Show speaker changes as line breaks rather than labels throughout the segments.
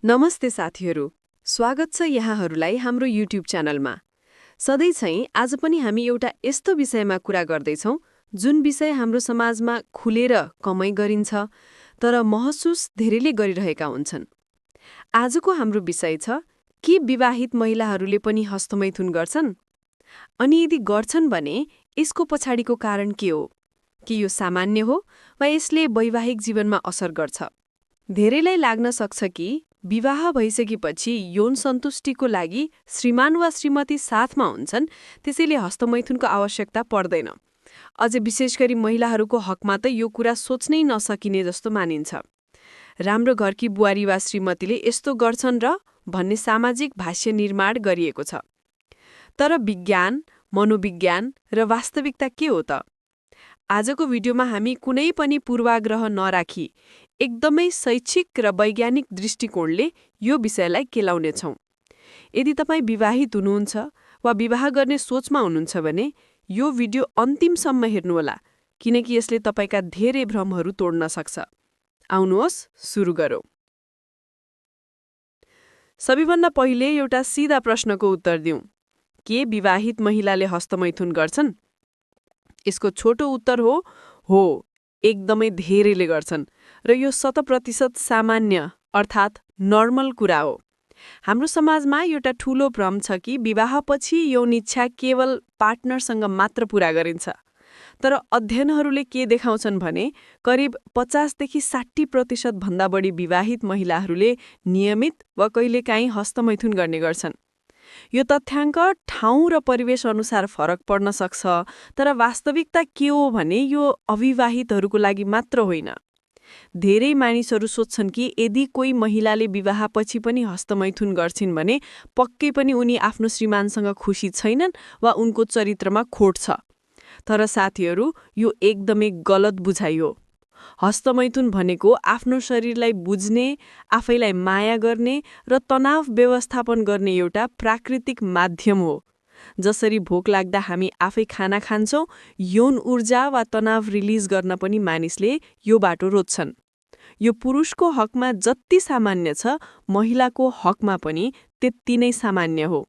नमस्ते साथीहरू, स्वागत छ यहाँहरूलाई हाम्रो युट्युब च्यानलमा। सधैँ चाहिँ आज पनि हामी एउटा यस्तो विषयमा कुरा गर्दैछौँ जुन विषय हाम्रो समाजमा खुलेर कमै गरिन्छ, तर महसुस धेरैले गरिरहेका हुन्छन्। आजको हाम्रो विषय छ, के विवाहित महिलाहरूले पनि हस्तमैथुन गर्छन्? अनि यदि गर्छन् भने यसको पछाडिको कारण के हो? के यो सामान्य हो वा यसले वैवाहिक जीवनमा असर गर्छ? धेरैलाई लाग्न सक्छ कि विवाह भइसकेपछि यौन सन्तुष्टिको लागि श्रीमान वा श्रीमती साथमा हुन्छन्, त्यसैले हस्तमैथुनको आवश्यकता पर्दैन। अझ विशेष गरी महिलाहरूको हकमा त यो कुरा सोच्नै नसकिने जस्तो मानिन्छ। राम्रो घरकी बुहारी वा श्रीमतीले यस्तो गर्छन् र भन्ने सामाजिक भाष्य निर्माण गरिएको छ। तर विज्ञान, मनोविज्ञान र वास्तविकता के हो त? आजको भिडियोमा हामी कुनै पनि पूर्वाग्रह नराखी एकदमै शैक्षिक र वैज्ञानिक दृष्टिकोणले यो विषयलाई केलाउनेछौँ। यदि तपाईँ विवाहित हुनुहुन्छ वा विवाह गर्ने सोचमा हुनुहुन्छ भने यो भिडियो अन्तिमसम्म हेर्नुहोला, किनकि यसले तपाईँका धेरै भ्रमहरू तोड्न सक्छ। आउनुहोस् सुरु गरौँ। सबैभन्दा पहिले एउटा सिधा प्रश्नको उत्तर दिउँ। के विवाहित महिलाले हस्तमैथुन गर्छन्? यसको छोटो उत्तर हो, एकदमै धेरैले गर्छन् र यो 100% सामान्य अर्थात् नर्मल कुरा हो। हाम्रो समाजमा एउटा ठूलो भ्रम छ कि विवाहपछि यौन इच्छा केवल पार्टनरसँग मात्र पूरा गरिन्छ। तर अध्ययनहरूले के देखाउँछन् भने करिब 50 देखि 60% भन्दा बढी विवाहित महिलाहरूले नियमित वा कहिलेकाहीँ हस्तमैथुन गर्ने गर्छन्। यो तथ्याङ्क ठाउँ र परिवेश अनुसार फरक पर्न सक्छ, तर वास्तविकता के हो भने यो अविवाहितहरूको लागि मात्र होइन। धेरै मानिसहरू सोच्छन् कि यदि कोही महिलाले विवाहपछि पनि हस्तमैथुन गर्छिन् भने पक्कै पनि उनी आफ्नो श्रीमानसँग खुसी छैनन् वा उनको चरित्रमा खोट छ। तर साथीहरू, यो एकदमै गलत बुझाइ हो। हस्तमैथुन भनेको आफ्नो शरीरलाई बुझ्ने, आफैलाई माया गर्ने र तनाव व्यवस्थापन गर्ने एउटा प्राकृतिक माध्यम हो। जसरी भोक लाग्दा हामी आफै खाना खान्छौँ, यौन ऊर्जा वा तनाव रिलिज गर्न पनि मानिसले यो बाटो रोज्छन्। यो पुरुषको हकमा जति सामान्य छ, महिलाको हकमा पनि त्यति नै सामान्य हो।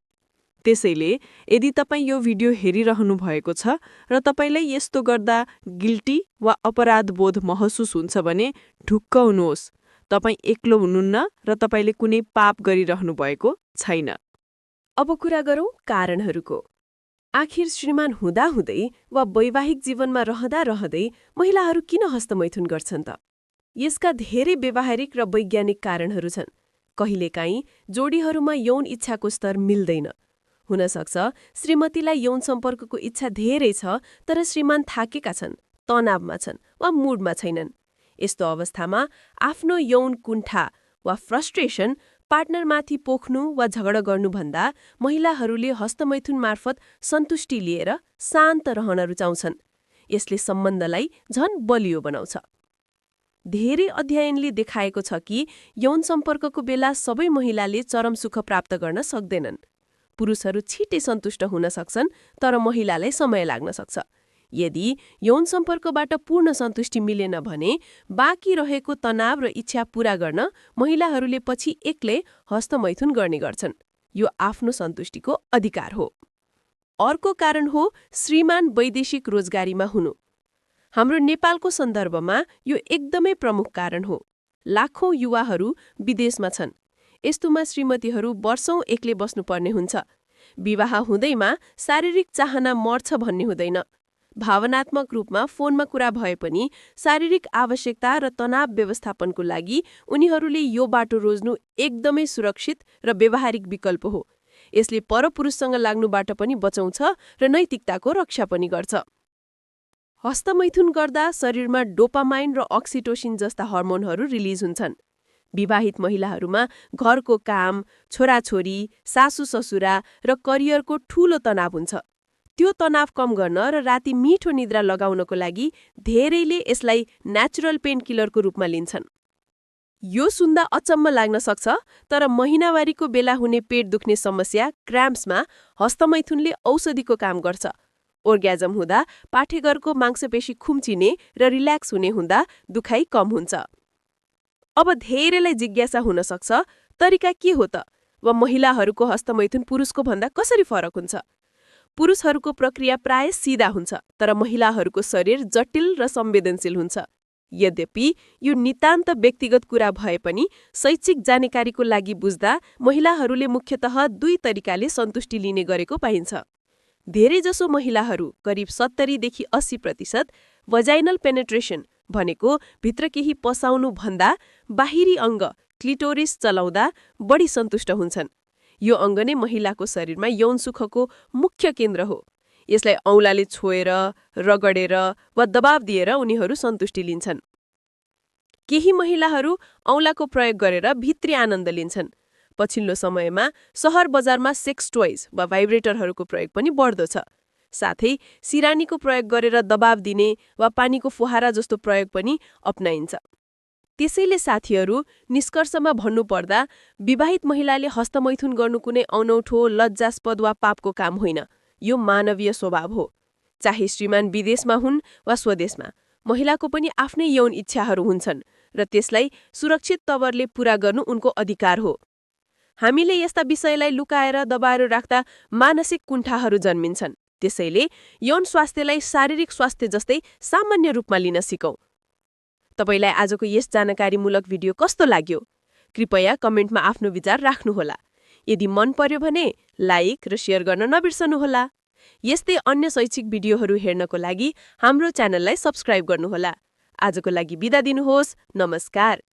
त्यसैले यदि तपाईँ यो भिडियो हेरिरहनु भएको छ र तपाईँलाई यस्तो गर्दा गिल्टी वा अपराध बोध महसुस हुन्छ भने ढुक्क हुनुहोस्। तपाईँ एक्लो हुनुहुन्न र तपाईँले कुनै पाप गरिरहनु भएको छैन। अब कुरा गरौँ कारणहरूको। आखिर श्रीमान हुँदाहुँदै वा वैवाहिक जीवनमा रहँदै महिलाहरू किन हस्तमैथुन गर्छन् त? यसका धेरै व्यावहारिक र वैज्ञानिक कारणहरू छन्। कहिलेकाहीँ जोडीहरूमा यौन इच्छाको स्तर मिल्दैन। हुन सक्छ श्रीमतीलाई यौन सम्पर्कको इच्छा धेरै छ, तर श्रीमान थाकेका छन्, तनावमा छन् वा मुडमा छैनन्। यस्तो अवस्थामा आफ्नो यौन कुण्ठा वा फ्रस्ट्रेसन पार्टनरमाथि पोख्नु वा झगडा गर्नुभन्दा महिलाहरूले हस्तमैथुन मार्फत सन्तुष्टि लिएर शान्त रहन रुचाउँछन्। यसले सम्बन्धलाई झन बलियो बनाउँछ। धेरै अध्ययनले देखाएको छ कि यौन सम्पर्कको बेला सबै महिलाले चरम सुख प्राप्त गर्न सक्दैनन्। पुरुषहरू छिटै सन्तुष्ट हुन सक्छन्, तर महिलालाई समय लाग्न सक्छ। यदि यौन सम्पर्कबाट पूर्ण सन्तुष्टि मिलेन भने बाँकी रहेको तनाव र इच्छा पूरा गर्न महिलाहरूले पछि एक्लै हस्तमैथुन गर्ने गर्छन्। यो आफ्नो सन्तुष्टिको अधिकार हो। अर्को कारण हो श्रीमान वैदेशिक रोजगारीमा हुनु। हाम्रो नेपालको सन्दर्भमा यो एकदमै प्रमुख कारण हो। लाखौं युवाहरू विदेशमा छन्। यस्तोमा श्रीमतीहरू वर्षौं एक्लै बस्नुपर्ने हुन्छ। विवाह हुँदैमा शारीरिक चाहना मर्छ भन्ने हुँदैन। भावनात्मक रूपमा फोनमा कुरा भए पनि शारीरिक आवश्यकता र तनाव व्यवस्थापनको लागि उनीहरूले यो बाटो रोज्नु एकदमै सुरक्षित र व्यावहारिक विकल्प हो। यसले परपुरुषसँग लाग्नुबाट पनि बचाउँछ र नैतिकताको रक्षा पनि गर्छ। हस्तमैथुन गर्दा शरीरमा डोपामाइन र अक्सिटोसिन जस्ता हर्मोनहरू रिलिज हुन्छन्। विवाहित महिलाहरूमा घरको काम, छोराछोरी, सासू ससुरा र करियरको ठूलो तनाव हुन्छ। त्यो तनाव कम गर्न र राति मिठो निद्रा लगाउनको लागि धेरैले यसलाई नेचुरल पेन किलरको रूपमा लिन्छन्। यो सुन्दा अचम्म लाग्न सक्छ, तर महिनावारीको बेला हुने पेट दुख्ने समस्या क्र्याम्प्समा हस्तमैथुनले औषधिको काम गर्छ। ओर्ग्याजम हुँदा पाठेघरको मांसपेशी खुम्चिने र रिल्याक्स हुने हुँदा दुखाइ कम हुन्छ। अब धेरैलाई जिज्ञासा हुन सक्छ, तरिका के हो त? वा महिलाहरूको हस्तमैथुन पुरुषको भन्दा कसरी फरक हुन्छ? पुरुषहरूको प्रक्रिया प्राय सिधा हुन्छ, तर महिलाहरूको शरीर जटिल र संवेदनशील हुन्छ। यद्यपि यो नितान्त व्यक्तिगत कुरा भए पनि शैक्षिक जानकारीको लागि बुझ्दा महिलाहरूले मुख्यतः 2 तरिकाले सन्तुष्टि लिने गरेको पाइन्छ। धेरैजसो महिलाहरू करिब 70 देखि 80% वजाइनल पेनेट्रेसन भनेको भित्र केही पसाउनु भन्दा बाहिरी अङ्ग क्लिटोरिस चलाउँदा बढी सन्तुष्ट हुन्छन्। यो अङ्ग नै महिलाको शरीरमा यौन सुखको मुख्य केन्द्र हो। यसलाई औँलाले छोएर, रगडेर वा दबाव दिएर उनीहरू सन्तुष्टि लिन्छन्। केही महिलाहरू औँलाको प्रयोग गरेर भित्री आनन्द लिन्छन्। पछिल्लो समयमा सहर बजारमा सेक्स टोइज वा भाइब्रेटरहरूको प्रयोग पनि बढ्दो छ। साथै सिरानीको प्रयोग गरेर दबाव दिने वा पानीको फुहारा जस्तो प्रयोग पनि अपनाइन्छ। त्यसैले साथीहरू, निष्कर्षमा भन्नुपर्दा विवाहित महिलाले हस्तमैथुन गर्नु कुनै अनौठो, लज्जास्पद वा पापको काम होइन। यो मानवीय स्वभाव हो। चाहे श्रीमान विदेशमा हुन् वा स्वदेशमा, महिलाको पनि आफ्नै यौन इच्छाहरू हुन्छन् र त्यसलाई सुरक्षित तवरले पूरा गर्नु उनको अधिकार हो। हामीले यस्ता विषयलाई लुकाएर दबाएर राख्दा मानसिक कुण्ठाहरू जन्मिन्छन्। त्यसैले यौन स्वास्थ्यलाई शारीरिक स्वास्थ्य जस्तै सामान्य रूपमा लिन सिकौं। तपाईलाई आजको यस जानकारीमूलक भिडियो कस्तो लाग्यो? कृपया कमेन्टमा आफ्नो विचार राख्नुहोला। यदि मन पर्यो भने लाइक र शेयर गर्न नबिर्सनुहोला। यस्तै अन्य शैक्षिक भिडियोहरू हेर्नको लागि हाम्रो च्यानललाई सब्स्क्राइब गर्नुहोला। आजको लागि बिदा दिनुहोस्। नमस्कार।